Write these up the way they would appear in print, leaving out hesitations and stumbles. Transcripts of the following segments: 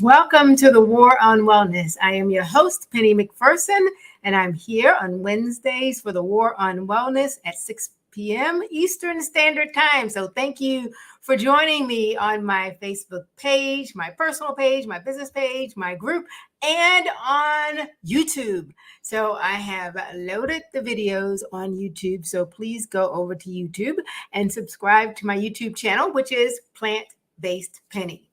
Welcome to the War on Wellness. I am your host, Penny McPherson, and I'm here on Wednesdays for the War on Wellness at 6 p.m. Eastern Standard Time. So thank you for joining me on my Facebook page, my personal page, my business page, my group, and on YouTube. So I have loaded the videos on YouTube. So please go over to YouTube and subscribe to my YouTube channel, which is Plant-Based Penny.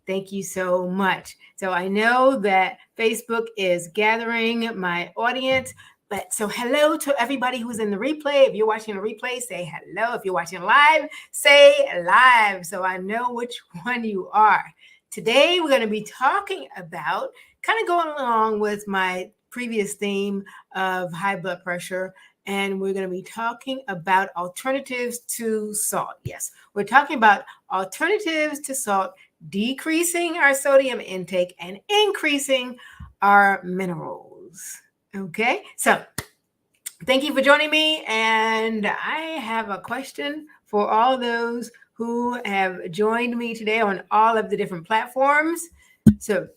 Thank you so much. So I know that Facebook is gathering my audience, but so hello to everybody who's in the replay. If you're watching the replay, say hello. If you're watching live, say live so I know which one you are. Today, we're going to be talking about, kind of going along with my previous theme of high blood pressure, and we're going to be talking about alternatives to salt. Yes, we're talking about alternatives to salt, decreasing our sodium intake and increasing our minerals. Okay, so thank you for joining me. And I have a question for all those who have joined me today on all of the different platforms. So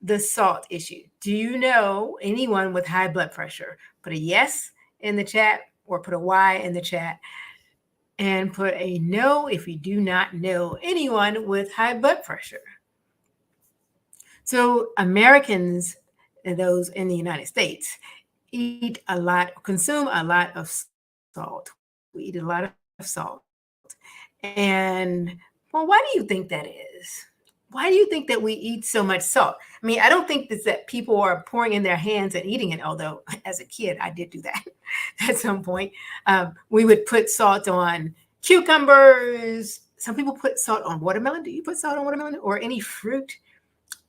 the salt issue. Do you know anyone with high blood pressure? Put a yes in the chat or put a Y in the chat. And put a no if you do not know anyone with high blood pressure. So Americans, those in the United States, eat a lot, consume a lot of salt. We eat a lot of salt. And well, why do you think that is? Why do you think that we eat so much salt? I mean, I don't think it's that people are pouring in their hands and eating it, although as a kid, I did do that at some point. We would put salt on cucumbers. Some people put salt on watermelon. Do you put salt on watermelon or any fruit?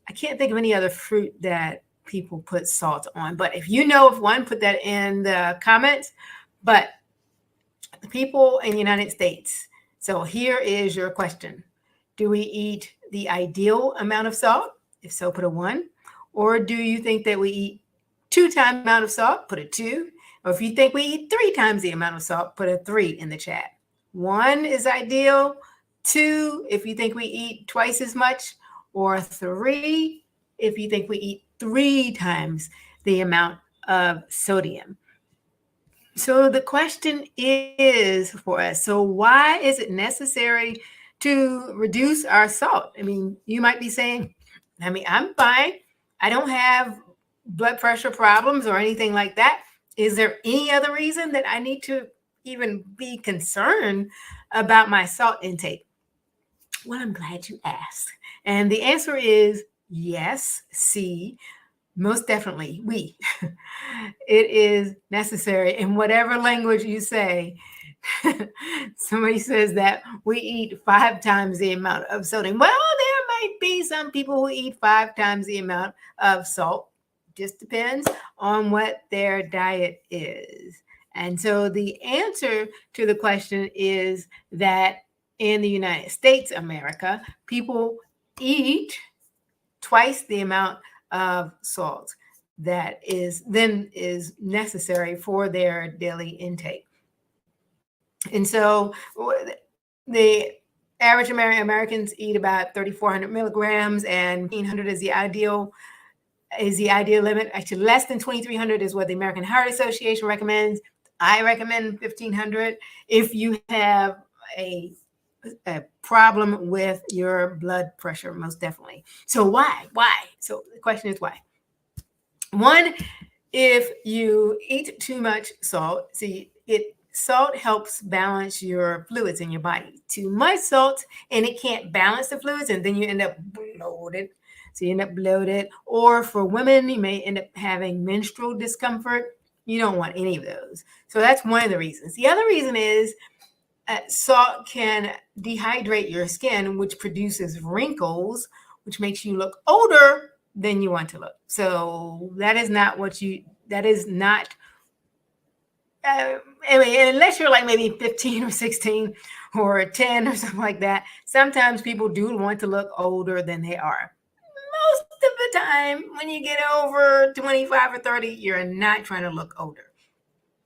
I can't think of any other fruit that people put salt on. But if you know of one, put that in the comments. But the people in the United States. So here is your question. Do we eat the ideal amount of salt? If so, put a 1. Or do you think that we eat 2 times the amount of salt? Put a 2. Or if you think we eat 3 times the amount of salt, put a 3 in the chat. 1 is ideal. 2, if you think we eat twice as much. Or 3, if you think we eat 3 times the amount of sodium. So the question is for us, so why is it necessary to reduce our salt? I mean, you might be saying, I'm fine. I don't have blood pressure problems or anything like that. Is there any other reason that I need to even be concerned about my salt intake? Well, I'm glad you asked. And the answer is yes, C. Most definitely, it is necessary in whatever language you say. Somebody says that we eat 5 times the amount of sodium. Well, there might be some people who eat 5 times the amount of salt. Just depends on what their diet is. And so the answer to the question is that in the United States, America, people eat twice the amount of salt that is necessary for their daily intake. And so the average Americans eat about 3,400 milligrams, and 1,500 is the ideal limit. Actually, less than 2,300 is what the American Heart Association recommends. I recommend 1,500 if you have a problem with your blood pressure, most definitely. So why? So the question is why? 1, if you eat too much salt, salt helps balance your fluids in your body. Too much salt and it can't balance the fluids, and then you end up bloated. So you end up bloated. Or for women, you may end up having menstrual discomfort. You don't want any of those. So that's one of the reasons. The other reason is salt can dehydrate your skin, which produces wrinkles, which makes you look older than you want to look. So that is not unless you're like maybe 15 or 16 or 10 or something like that. Sometimes people do want to look older than they are. Most of the time, when you get over 25 or 30, you're not trying to look older.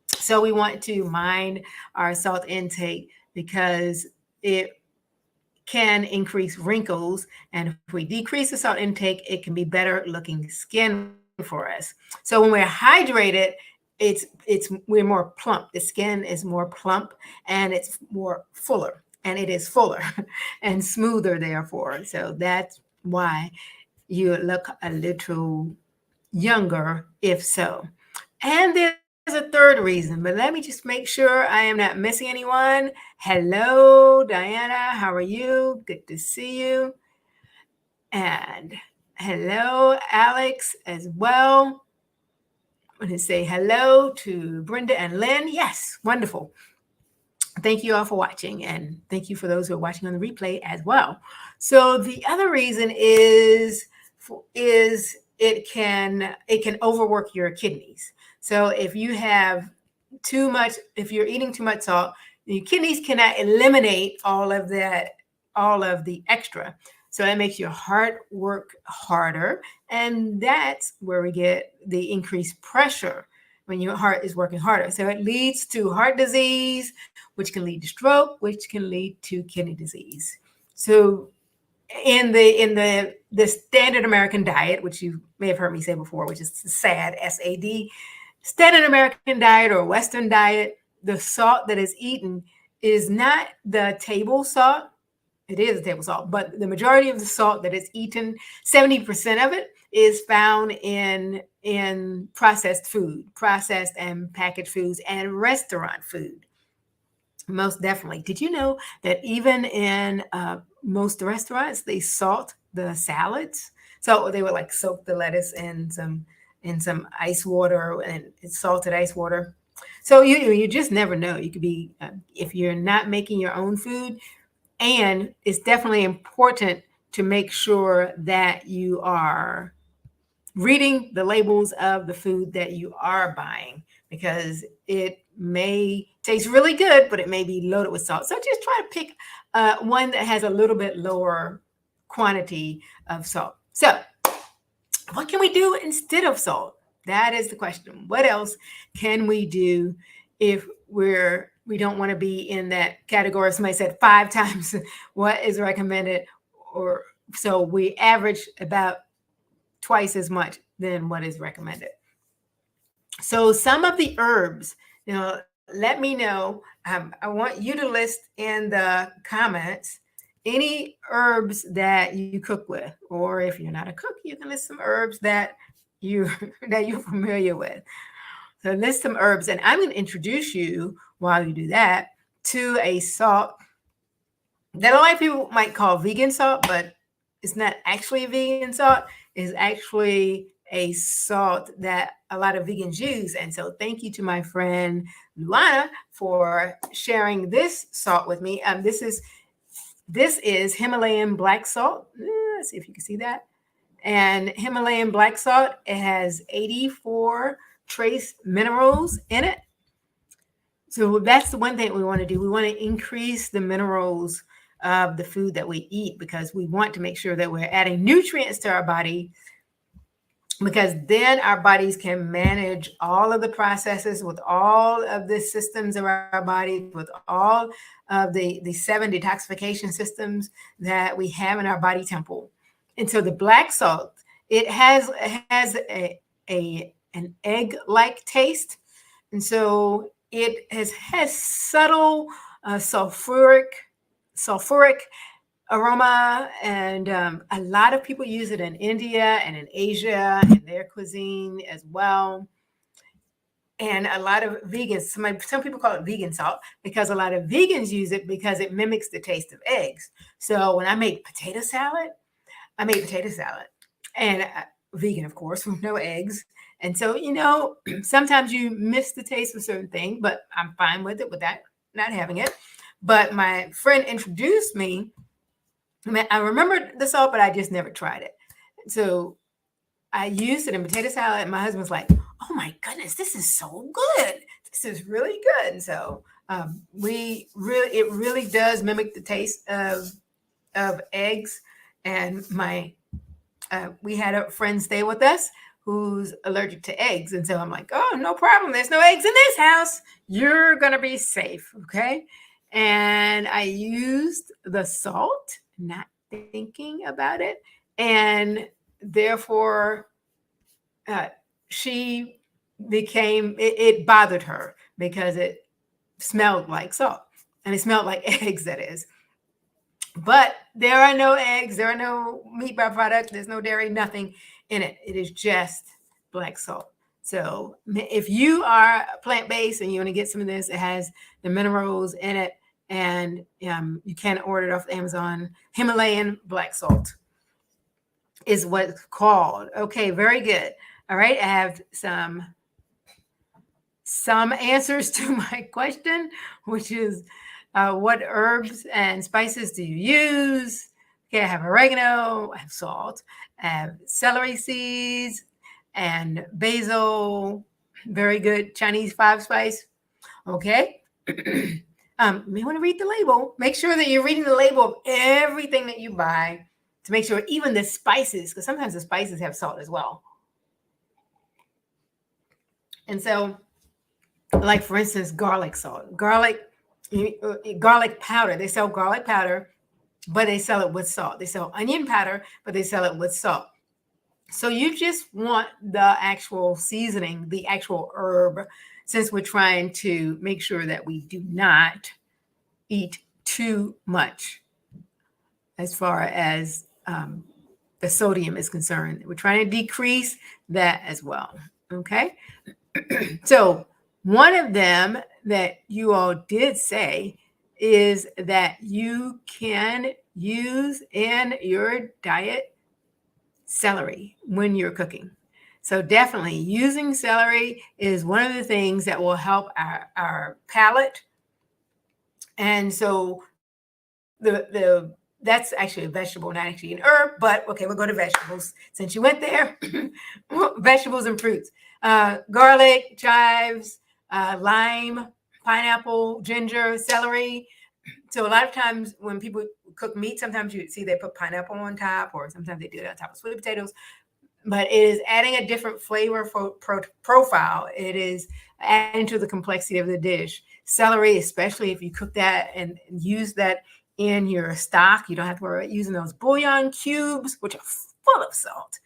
So we want to mind our salt intake because it can increase wrinkles. And if we decrease the salt intake, it can be better looking skin for us. So when we're hydrated, it's we're more plump. The skin is more plump and it's more fuller, and it is fuller and smoother therefore. So that's why you look a little younger if so. And there's a third reason, but let me just make sure I am not missing anyone. Hello, Diana. How are you? Good to see you. And hello, Alex, as well. I want to say hello to Brenda and Lynn. Yes, wonderful. Thank you all for watching, and thank you for those who are watching on the replay as well. So the other reason is it can overwork your kidneys. So if you have too much, if you're eating too much salt, your kidneys cannot eliminate all of the extra. So that makes your heart work harder. And that's where we get the increased pressure when your heart is working harder. So it leads to heart disease, which can lead to stroke, which can lead to kidney disease. So in the standard American diet, which you may have heard me say before, which is SAD, S-A-D, standard American diet or Western diet, the salt that is eaten is not the table salt. It is a table salt, but the majority of the salt that is eaten, 70% of it is found in processed food, processed and packaged foods, and restaurant food. Most definitely. Did you know that even in most restaurants, they salt the salads? So they would like soak the lettuce in some ice water, and it's salted ice water. So you just never know. You could be if you're not making your own food. And it's definitely important to make sure that you are reading the labels of the food that you are buying, because it may taste really good, but it may be loaded with salt. So just try to pick one that has a little bit lower quantity of salt. So what can we do instead of salt? That is the question. What else can we do if we don't want to be in that category? Somebody said 5 times what is recommended, or so we average about twice as much than what is recommended. So some of the herbs, let me know. I want you to list in the comments any herbs that you cook with, or if you're not a cook, you can list some herbs that you're familiar with. So list some herbs, and I'm going to introduce you while you do that to a salt that a lot of people might call vegan salt, but it's not actually a vegan salt. It's actually a salt that a lot of vegans use. And so thank you to my friend Luana for sharing this salt with me. This is Himalayan black salt. Let's see if you can see that. And Himalayan black salt, it has 84 trace minerals in it. So that's the one thing we want to do. We want to increase the minerals of the food that we eat, because we want to make sure that we're adding nutrients to our body, because then our bodies can manage all of the processes with all of the systems of our body, with all of the 7 detoxification systems that we have in our body temple. And so the black salt, it has an egg-like taste. And so it has subtle sulfuric aroma, and a lot of people use it in India and in Asia in their cuisine as well. And a lot of vegans, some people call it vegan salt, because a lot of vegans use it because it mimics the taste of eggs. So when I make potato salad, and vegan, of course, with no eggs. And so, sometimes you miss the taste of certain things, but I'm fine with it, with that, not having it. But my friend introduced me. I remember the salt, but I just never tried it. So I used it in potato salad, and my husband's like, "Oh my goodness, this is so good. This is really good." And so it really does mimic the taste of eggs. And we had a friend stay with us who's allergic to eggs. And so I'm like, "Oh, no problem. There's no eggs in this house. You're going to be safe." Okay. and I used the salt, not thinking about it. And therefore, uh, she it bothered her because it smelled like salt and it smelled like eggs, that is. But there are no eggs, there are no meat byproducts, there's no dairy, nothing in it. It is just black salt. So if you are plant-based and you want to get some of this, it has the minerals in it, and you can order it off Amazon. Himalayan black salt is what it's called. Okay, very good. All right, I have some answers to my question, which is what herbs and spices do you use? Okay, I have oregano, I have salt, I have celery seeds, and basil. Very good Chinese 5-spice. Okay. You may want to read the label. Make sure that you're reading the label of everything that you buy to make sure, even the spices, because sometimes the spices have salt as well. And so, like for instance, garlic salt, garlic powder. They sell garlic powder, but they sell it with salt. They sell onion powder, but they sell it with salt. So you just want the actual seasoning, the actual herb, since we're trying to make sure that we do not eat too much as far as the sodium is concerned. We're trying to decrease that as well. Okay. So one of them that you all did say is that you can use in your diet celery when you're cooking. So definitely using celery is one of the things that will help our palate. And so that's actually a vegetable, not actually an herb, but okay, we'll go to vegetables. Since you went there, vegetables and fruits. Garlic, chives, lime, pineapple, ginger, celery. So a lot of times when people cook meat, sometimes you see they put pineapple on top, or sometimes they do it on top of sweet potatoes. But it is adding a different flavor profile. It is adding to the complexity of the dish. Celery, especially if you cook that and use that in your stock, you don't have to worry about using those bouillon cubes, which are full of salt.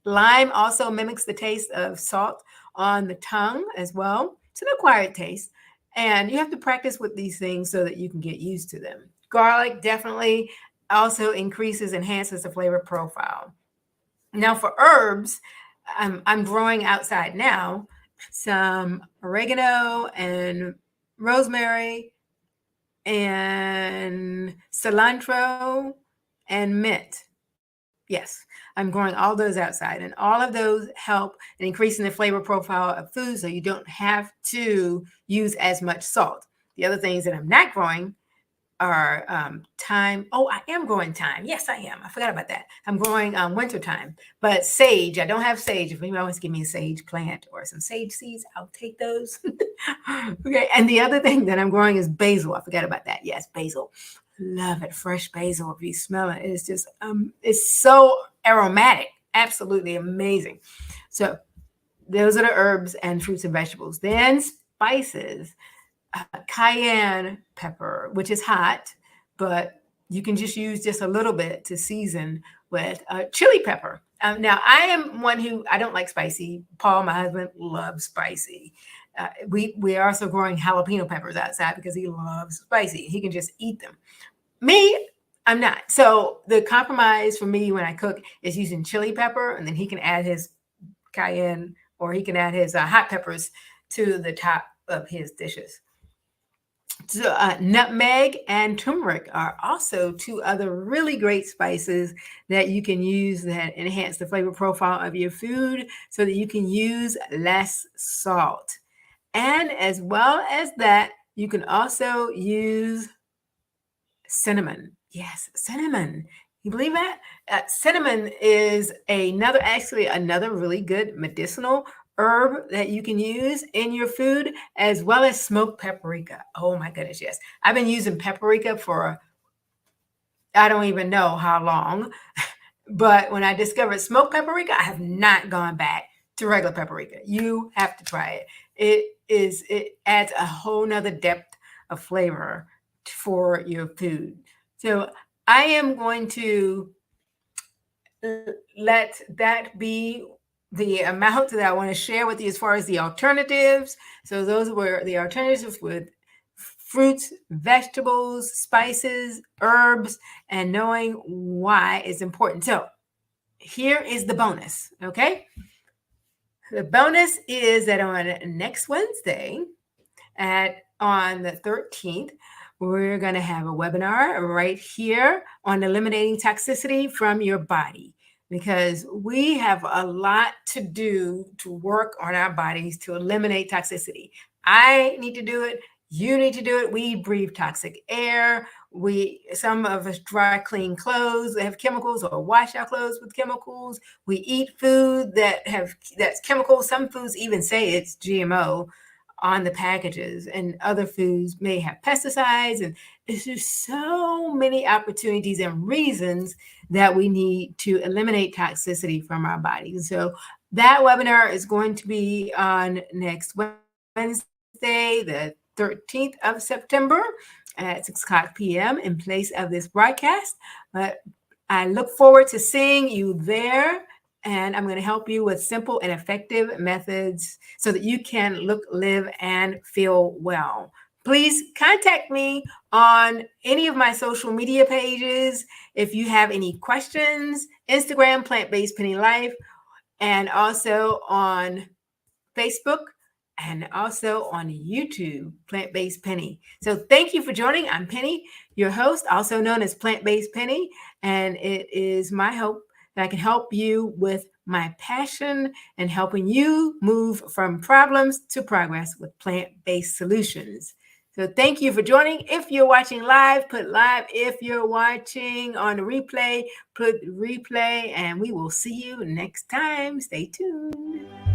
Lime also mimics the taste of salt on the tongue as well. It's an acquired taste. And you have to practice with these things so that you can get used to them. Garlic definitely also enhances the flavor profile. Now for herbs, I'm growing outside now some oregano and rosemary and cilantro and mint. Yes, I'm growing all those outside, and all of those help in increasing the flavor profile of food so you don't have to use as much salt. The other things that I'm not growing are thyme. Oh, I am growing thyme. Yes, I am. I forgot about that. I'm growing winter thyme, but sage. I don't have sage. If anyone wants to give me a sage plant or some sage seeds, I'll take those. Okay. And the other thing that I'm growing is basil. I forgot about that. Yes, basil. Love it. Fresh basil. If you smell it, it's just it's so aromatic. Absolutely amazing. So those are the herbs and fruits and vegetables. Then spices. Cayenne pepper, which is hot, but you can just use just a little bit to season with chili pepper. Now, I am one who I don't like spicy. Paul, my husband, loves spicy. We are also growing jalapeno peppers outside because he loves spicy. He can just eat them. Me, I'm not. So the compromise for me when I cook is using chili pepper, and then he can add his cayenne, or he can add his hot peppers to the top of his dishes. So, nutmeg and turmeric are also two other really great spices that you can use that enhance the flavor profile of your food so that you can use less salt. And as well as that, you can also use cinnamon. Yes, cinnamon. You believe that? Cinnamon is actually another really good medicinal herb that you can use in your food, as well as smoked paprika. Oh my goodness, yes. I've been using paprika for I don't even know how long, but when I discovered smoked paprika, I have not gone back to regular paprika. You have to try it. It adds a whole nother depth of flavor for your food. So I am going to let that be the amount that I want to share with you as far as the alternatives. So those were the alternatives with fruits, vegetables, spices, herbs, and knowing why is important. So here is the bonus, okay? The bonus is that on next Wednesday on the 13th, we're going to have a webinar right here on eliminating toxicity from your body, because we have a lot to do to work on our bodies to eliminate toxicity. I need to do it. You need to do it. We breathe toxic air. Some of us dry clean clothes that have chemicals, or wash our clothes with chemicals. We eat food that's chemicals. Some foods even say it's GMO on the packages, and other foods may have pesticides, and there's just so many opportunities and reasons that we need to eliminate toxicity from our bodies. So that webinar is going to be on next Wednesday, the 13th of September at 6:00 p.m. in place of this broadcast. But I look forward to seeing you there, and I'm going to help you with simple and effective methods so that you can look, live, and feel well. Please contact me on any of my social media pages if you have any questions. Instagram, Plant-Based Penny Life, and also on Facebook, and also on YouTube, Plant-Based Penny. So thank you for joining. I'm Penny, your host, also known as Plant-Based Penny, and it is my hope that I can help you with my passion and helping you move from problems to progress with plant-based solutions. So thank you for joining. If you're watching live, put live. If you're watching on the replay, put replay, and we will see you next time. Stay tuned.